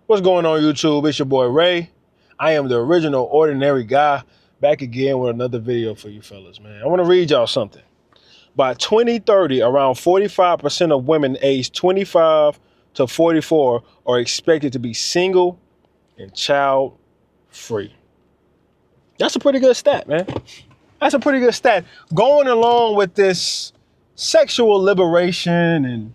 What's going on, YouTube? It's your boy Ray. I am the original ordinary guy, back again with another video for you fellas, man. I want to read y'all something. By 2030, around 45% of women aged 25 to 44 are expected to be single and child-free. That's a pretty good stat, man. That's a pretty good stat. Going along with this sexual liberation and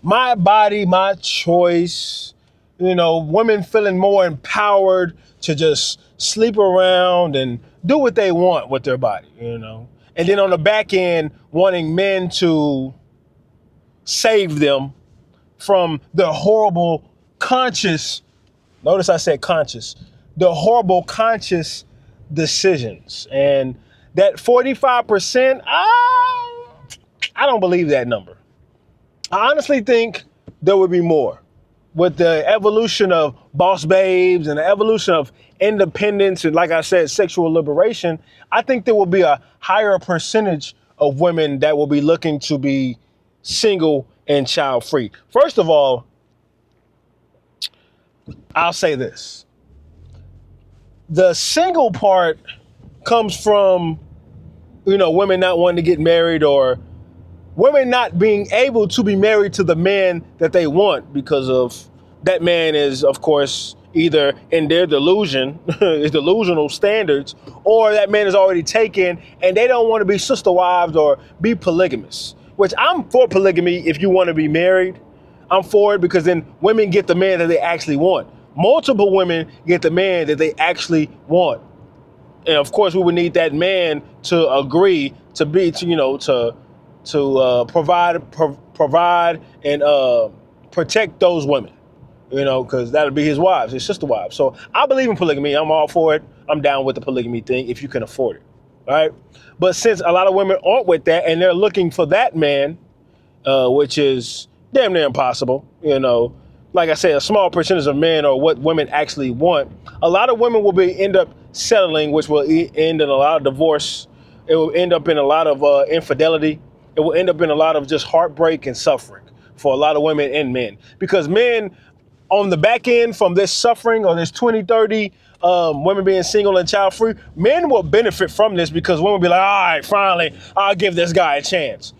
my body, my choice, women feeling more empowered to just sleep around and do what they want with their body, And then on the back end, wanting men to save them from the horrible notice I said conscious, the horrible conscious decisions. And that 45%, I don't believe that number. I honestly think there would be more. With the evolution of boss babes and the evolution of independence and, like I said, sexual liberation, I think there will be a higher percentage of women that will be looking to be single and child-free. First of all, I'll say this. The single part comes from, women not wanting to get married, or women not being able to be married to the man that they want because of that man is, of course, either in their delusional standards, or that man is already taken and they don't want to be sister wives or be polygamous, which I'm for polygamy. If you want to be married, I'm for it, because then women get the man that they actually want. Multiple women get the man that they actually want. And of course, we would need that man to agree to provide and protect those women, because that'll be his wives, his sister wives. So I believe in polygamy. I'm all for it. I'm down with the polygamy thing if you can afford it. All right. But since a lot of women aren't with that and they're looking for that man, which is damn near impossible, like I said, a small percentage of men are what women actually want. A lot of women will end up settling, which will end in a lot of divorce. It will end up in a lot of infidelity. It will end up in a lot of just heartbreak and suffering for a lot of women and men. Because men, on the back end from this suffering or this 2030, women being single and child-free, men will benefit from this, because women will be like, all right, finally, I'll give this guy a chance.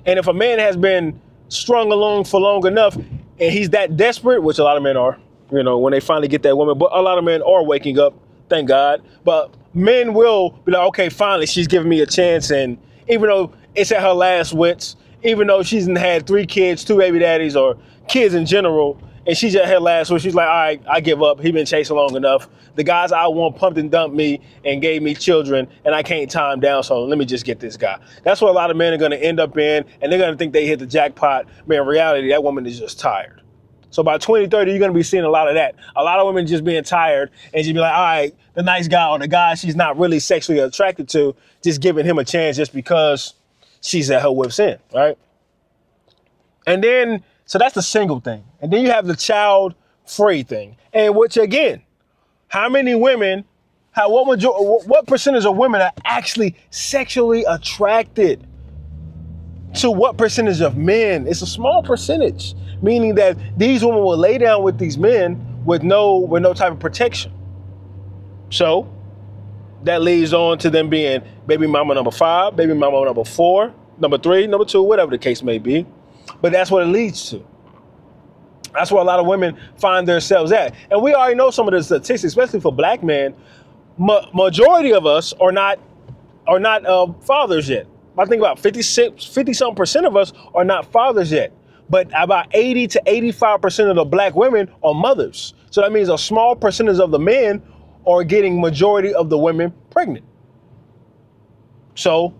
And if a man has been strung along for long enough and he's that desperate, which a lot of men are, when they finally get that woman, but a lot of men are waking up, thank God. But men will be like, okay, finally, she's giving me a chance. And even though it's at her last wits, even though she's had 3 kids, 2 baby daddies, or kids in general, and she's at her last wits, she's like, all right, I give up. He's been chasing long enough. The guys I want pumped and dumped me and gave me children, and I can't tie him down, so let me just get this guy. That's what a lot of men are going to end up in, and they're going to think they hit the jackpot. Man, in reality, that woman is just tired. So by 2030, you're going to be seeing a lot of that. A lot of women just being tired and just be like, all right, the nice guy or the guy she's not really sexually attracted to, just giving him a chance just because she's at her wit's end, right? And then, so that's the single thing. And then you have the child-free thing. And which, again, how many women, what percentage of women are actually sexually attracted to what percentage of men? It's a small percentage, meaning that these women will lay down with these men with no type of protection. So that leads on to them being baby mama number 5, baby mama number 4, number 3, number 2, whatever the case may be. But that's what it leads to. That's where a lot of women find themselves at. And we already know some of the statistics, especially for black men. Majority of us are not fathers yet. I think about 50-something% of us are not fathers yet. But about 80 to 85% of the black women are mothers. So that means a small percentage of the men are getting majority of the women pregnant. So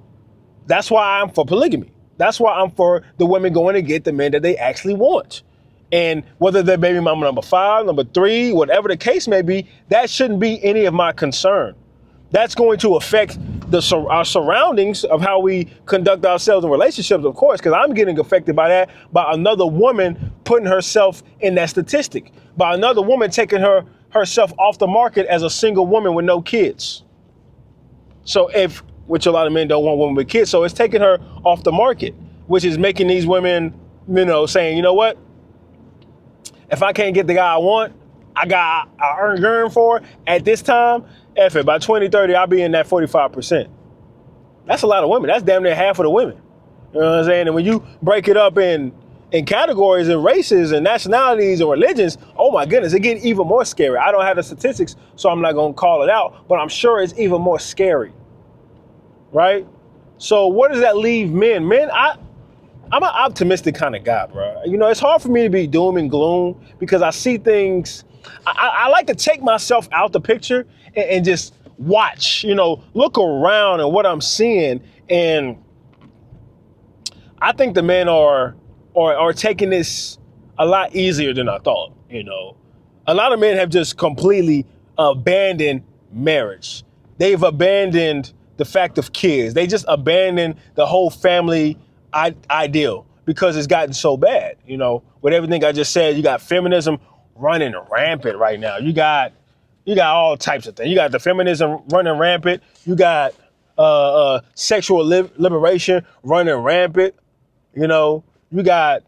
that's why I'm for polygamy. That's why I'm for the women going to get the men that they actually want. And whether they're baby mama number 5, number 3, whatever the case may be, that shouldn't be any of my concern. That's going to affect our surroundings of how we conduct ourselves in relationships, of course, because I'm getting affected by that, by another woman putting herself in that statistic, by another woman taking herself off the market as a single woman with no kids. So which a lot of men don't want women with kids, so it's taking her off the market, which is making these women, saying, you know what? If I can't get the guy I want, I earn for at this time, F it, by 2030, I'll be in that 45%. That's a lot of women. That's damn near half of the women. You know what I'm saying? And when you break it up in categories and races and nationalities and religions, oh my goodness, it gets even more scary. I don't have the statistics, so I'm not gonna call it out, but I'm sure it's even more scary. Right? So what does that leave men? I'm an optimistic kind of guy, bro. You know, it's hard for me to be doom and gloom because I see things. I like to take myself out the picture and just watch, you know, look around and what I'm seeing. And I think the men are taking this a lot easier than I thought, you know. A lot of men have just completely abandoned marriage. They've abandoned the fact of kids. They just abandoned the whole family ideal because it's gotten so bad, you know. With everything I just said, you got feminism running rampant right now. You got all types of things. You got the feminism running rampant. You got sexual liberation running rampant. You know, you got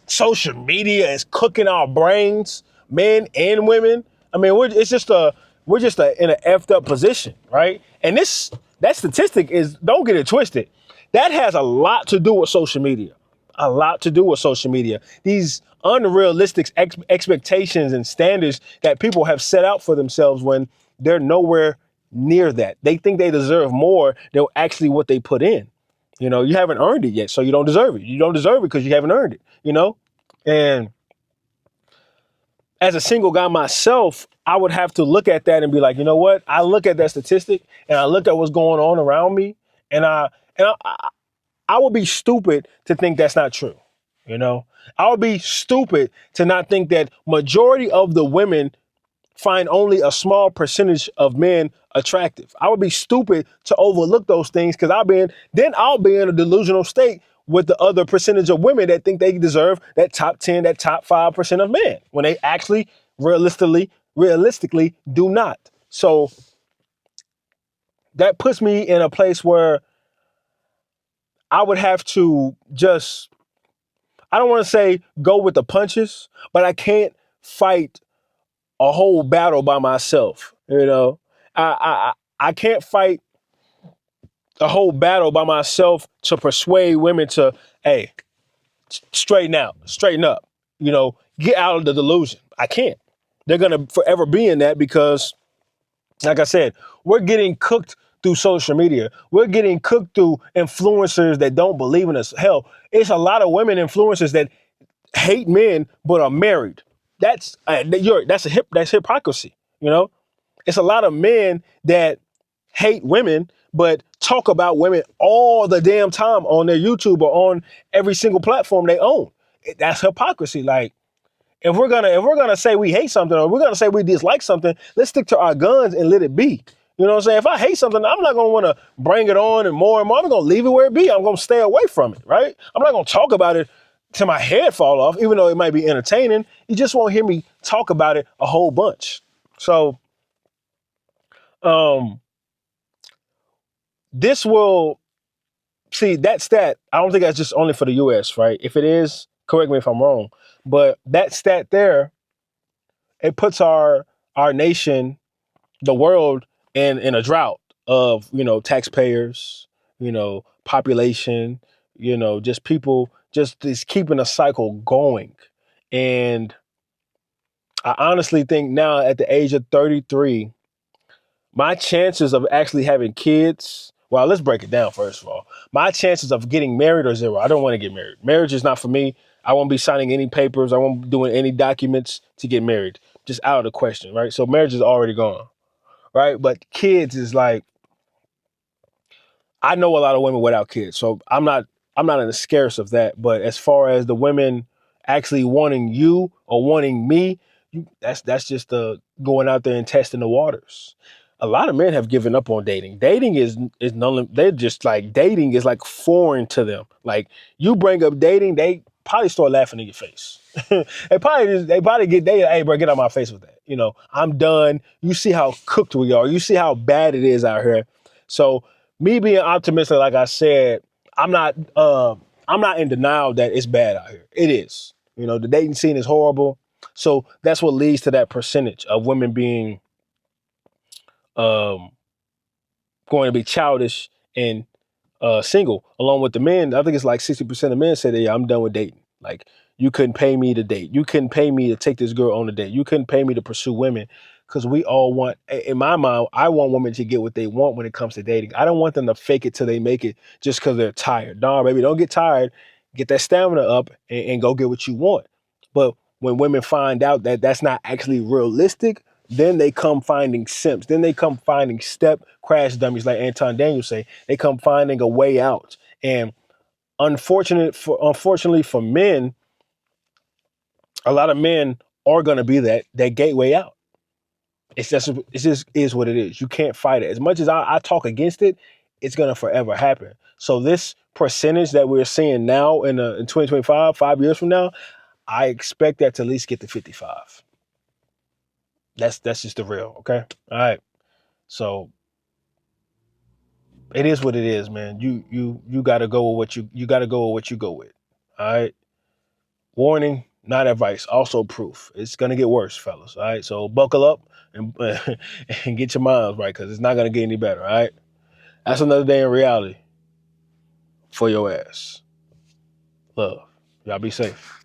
social media is cooking our brains, men and women. I mean, we're just in an effed up position, right? And that statistic is, don't get it twisted, that has a lot to do with social media. A lot to do with social media. These unrealistic expectations and standards that people have set out for themselves when they're nowhere near that. They think they deserve more than actually what they put in. You know, you haven't earned it yet, so you don't deserve it. You don't deserve it because you haven't earned it, you know? And as a single guy myself, I would have to look at that and be like, you know what? I look at that statistic and I look at what's going on around me, and I would be stupid to think that's not true. You know, I would be stupid to not think that majority of the women find only a small percentage of men attractive. I would be stupid to overlook those things because I'll be in a delusional state with the other percentage of women that think they deserve that top 10, that top 5% of men when they actually realistically do not. So that puts me in a place where I would have to just, I don't want to say go with the punches, but I can't fight a whole battle by myself. You know, I can't fight a whole battle by myself to persuade women to, hey, straighten up, you know, get out of the delusion. I can't. They're going to forever be in that because, like I said, we're getting cooked through social media. We're getting cooked through influencers that don't believe in us. Hell, it's a lot of women influencers that hate men but are married. That's hypocrisy. You know, it's a lot of men that hate women but talk about women all the damn time on their YouTube or on every single platform they own. That's hypocrisy. Like, if we're gonna say we hate something or we're gonna say we dislike something, let's stick to our guns and let it be. You know what I'm saying? If I hate something, I'm not gonna want to bring it on and more and more. I'm gonna leave it where it be. I'm gonna stay away from it, right? I'm not gonna talk about it till my head fall off, even though it might be entertaining. You just won't hear me talk about it a whole bunch. So, um, this will see that stat. I don't think that's just only for the U.S., right? If it is, correct me if I'm wrong. But that stat there, it puts our nation, the world, in a drought of, you know, taxpayers, you know, population, you know, just people, just keeping a cycle going. And I honestly think now at the age of 33, my chances of actually having kids, well, let's break it down first of all. My chances of getting married are zero. I don't want to get married. Marriage is not for me. I won't be signing any papers. I won't be doing any documents to get married. Just out of the question, right? So marriage is already gone, right? But kids is like, I know a lot of women without kids, so I'm not in the scarce of that. But as far as the women actually wanting you or wanting me, that's just going out there and testing the waters. A lot of men have given up on dating. Dating is none. They're just like, dating is like foreign to them. Like, you bring up dating, they probably start laughing in your face. they probably get dated. Hey, bro, get out of my face with that. You know, I'm done. You see how cooked we are. You see how bad it is out here. So me being optimistic, like I said, I'm not in denial that it's bad out here. It is. The dating scene is horrible. So that's what leads to that percentage of women being um, going to be childish and single, along with the men. I think it's like 60% of men say that, yeah, I'm done with dating. Like, you couldn't pay me to date. You couldn't pay me to take this girl on a date. You couldn't pay me to pursue women. Because we all want, in my mind, I want women to get what they want when it comes to dating. I don't want them to fake it till they make it just because they're tired. Nah, baby, don't get tired. Get that stamina up and go get what you want. But when women find out that that's not actually realistic, then they come finding simps. Then they come finding step crash dummies, like Anton Daniels say. They come finding a way out. And unfortunately for men, a lot of men are gonna be that gateway out. It just is what it is. You can't fight it. As much as I talk against it, it's gonna forever happen. So this percentage that we're seeing now in 2025, 5 years from now, I expect that to at least get to 55. That's just the real, okay? All right. So it is what it is, man. You gotta go with what you gotta go with what you go with. All right. Warning, not advice. Also proof. It's gonna get worse, fellas. All right. So buckle up and and get your minds right, because it's not gonna get any better. All right. That's another day in reality for your ass. Love. Y'all be safe.